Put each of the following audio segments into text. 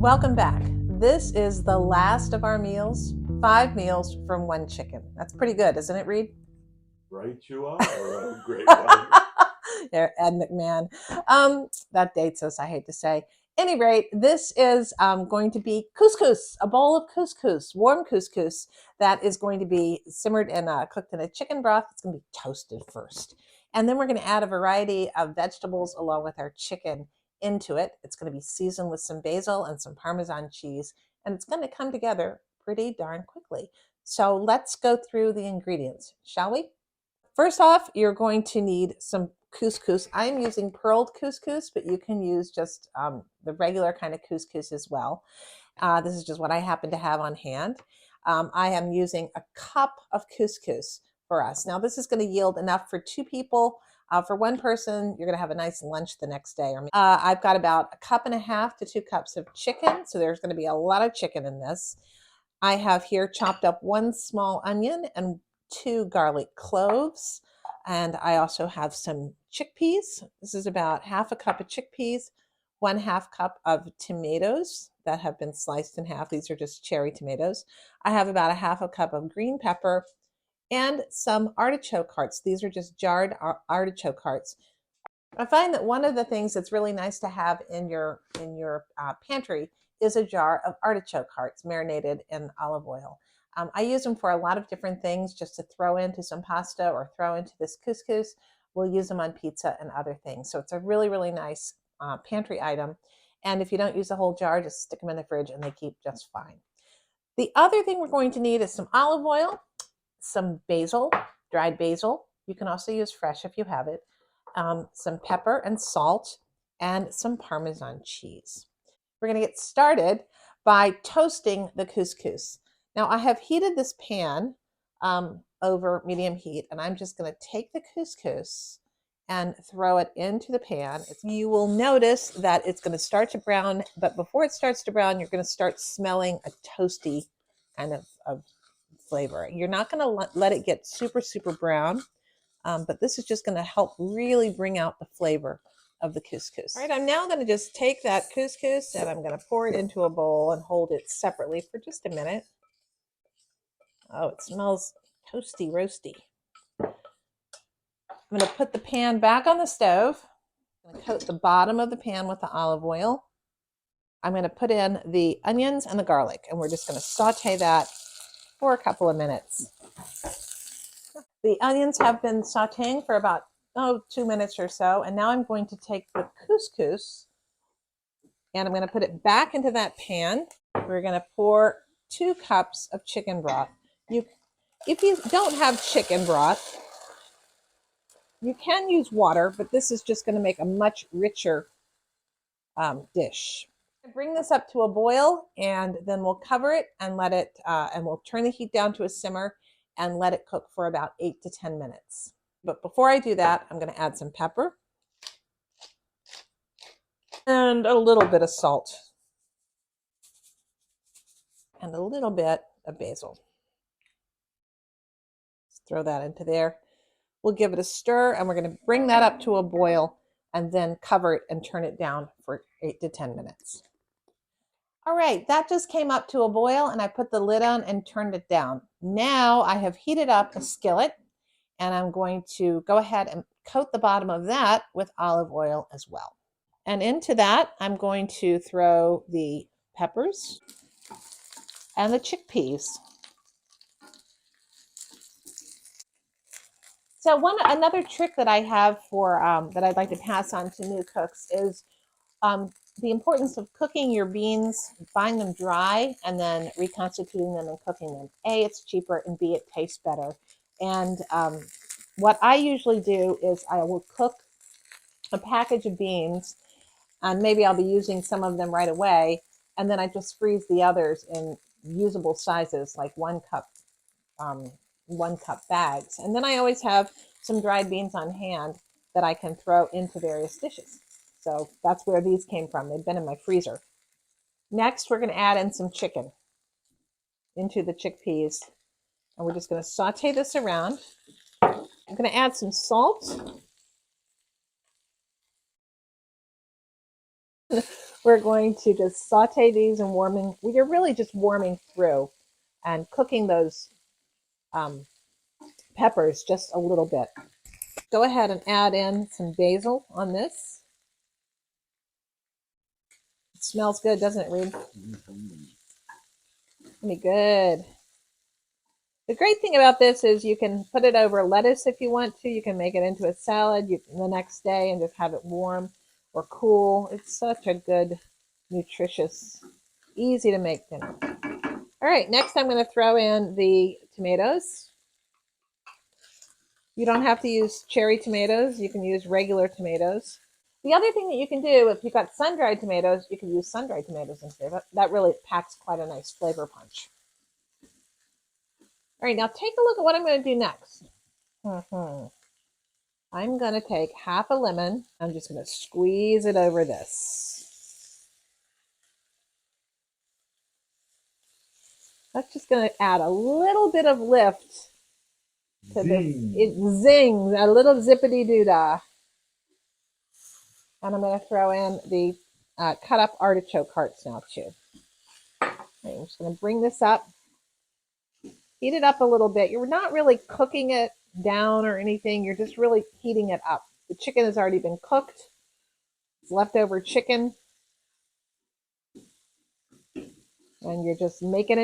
Welcome back. This is the last of our meals, 5 meals from 1 chicken. That's pretty good, isn't it, Reed? Right you are. Oh, great one. There, Ed McMahon. That dates us, I hate to say. Any rate, this is going to be couscous, a bowl of couscous, warm couscous that is going to be simmered and cooked in a chicken broth. It's going to be toasted first. And then we're going to add a variety of vegetables along with our chicken into it. It's going to be seasoned with some basil and some Parmesan cheese, and it's going to come together pretty darn quickly. So let's go through the ingredients, shall we? First off, you're going to need some couscous. I'm using pearled couscous, but you can use just the regular kind of couscous as well. This is just what I happen to have on hand. I am using a cup of couscous for us. Now, this is going to yield enough for 2 people. For 1 person, you're going to have a nice lunch the next day. I've got about 1.5 cups to 2 cups of chicken, so there's going to be a lot of chicken in this. I have here chopped up 1 small onion and 2 garlic cloves. And I also have some chickpeas. This is about 1/2 cup of chickpeas, 1/2 cup of tomatoes that have been sliced in half. These are just cherry tomatoes. I have about 1/2 cup of green pepper and some artichoke hearts. These are just jarred artichoke hearts. I find that one of the things that's really nice to have in your pantry is a jar of artichoke hearts marinated in olive oil. I use them for a lot of different things, just to throw into some pasta or throw into this couscous. We'll use them on pizza and other things. So it's a really, really nice pantry item. And if you don't use the whole jar, just stick them in the fridge and they keep just fine. The other thing we're going to need is some olive oil, some basil, dried basil. You can also use fresh if you have it. Some pepper and salt, and some Parmesan cheese. We're going to get started by toasting the couscous. Now, I have heated this pan over medium heat, and I'm just going to take the couscous and throw it into the pan. You will notice that it's going to start to brown, but before it starts to brown, you're going to start smelling a toasty kind of flavor. You're not going to let it get super, super brown. But this is just going to help really bring out the flavor of the couscous. All right, I'm now going to just take that couscous and I'm going to pour it into a bowl and hold it separately for just a minute. Oh, it smells toasty, roasty. I'm going to put the pan back on the stove. I'm going to coat the bottom of the pan with the olive oil. I'm going to put in the onions and the garlic, and we're just going to saute that for a couple of minutes. The onions have been sauteing for about 2 minutes or so, and now I'm going to take the couscous and I'm going to put it back into that pan. We're going to pour 2 cups of chicken broth. If you don't have chicken broth, you can use water, but this is just going to make a much richer dish. Bring this up to a boil, and then we'll cover it and let it, and we'll turn the heat down to a simmer and let it cook for about 8 to 10 minutes. But before I do that, I'm going to add some pepper and a little bit of salt and a little bit of basil. Let's throw that into there. We'll give it a stir, and we're going to bring that up to a boil and then cover it and turn it down for 8 to 10 minutes. All right, that just came up to a boil, and I put the lid on and turned it down. Now I have heated up a skillet, and I'm going to go ahead and coat the bottom of that with olive oil as well. And into that, I'm going to throw the peppers and the chickpeas. So another trick that I have for that I'd like to pass on to new cooks is the importance of cooking your beans, buying them dry, and then reconstituting them and cooking them. A, it's cheaper, and B, it tastes better. And what I usually do is I will cook a package of beans, and maybe I'll be using some of them right away, and then I just freeze the others in usable sizes, like 1 cup bags. And then I always have some dried beans on hand that I can throw into various dishes. So that's where these came from. They've been in my freezer. Next, we're going to add in some chicken into the chickpeas. And we're just going to saute this around. I'm going to add some salt. We're going to just saute these and warming. You're really just warming through and cooking those peppers just a little bit. Go ahead and add in some basil on this. It smells good, doesn't it, Reed? Be good. The great thing about this is you can put it over lettuce if you want to. You can make it into a salad the next day and just have it warm or cool. It's such a good, nutritious, easy to make dinner. All right, next I'm going to throw in the tomatoes. You don't have to use cherry tomatoes. You can use regular tomatoes. The other thing that you can do, if you've got sun-dried tomatoes, you can use sun-dried tomatoes instead. That really packs quite a nice flavor punch. All right, now take a look at what I'm going to do next. I'm going to take half a lemon. I'm just going to squeeze it over this. That's just going to add a little bit of lift to this. It zings, a little zippity doo-dah. And I'm going to throw in the cut up artichoke hearts now too. Right, I'm just going to bring this up. Heat it up a little bit. You're not really cooking it down or anything. You're just really heating it up. The chicken has already been cooked. It's leftover chicken. And you're just making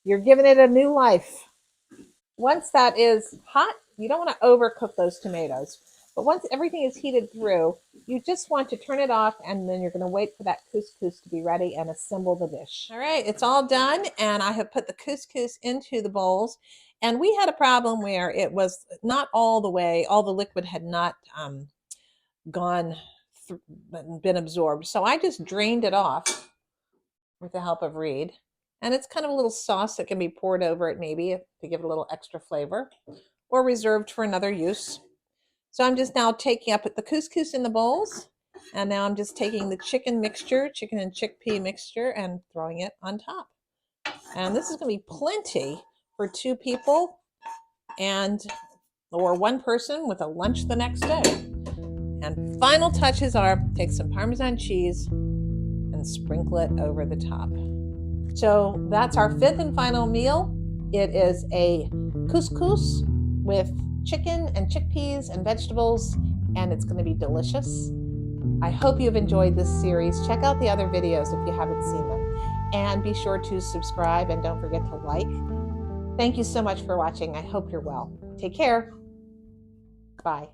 you're giving it a new life. Once that is hot, you don't want to overcook those tomatoes. But once everything is heated through, you just want to turn it off, and then you're going to wait for that couscous to be ready and assemble the dish. All right, it's all done, and I have put the couscous into the bowls. And we had a problem where it was not all the way, all the liquid had not been absorbed. So I just drained it off with the help of Reed. And it's kind of a little sauce that can be poured over it maybe to give it a little extra flavor, or reserved for another use. So I'm just now taking up the couscous in the bowls, and now I'm just taking the chicken and chickpea mixture, and throwing it on top. And this is going to be plenty for 2 people or 1 person with a lunch the next day. And final touches are take some Parmesan cheese and sprinkle it over the top. So that's our 5th and final meal. It is a couscous with chicken and chickpeas and vegetables, and it's going to be delicious. I hope you've enjoyed this series. Check out the other videos if you haven't seen them, and be sure to subscribe, and don't forget to like. Thank you so much for watching. I hope you're well. Take care. Bye.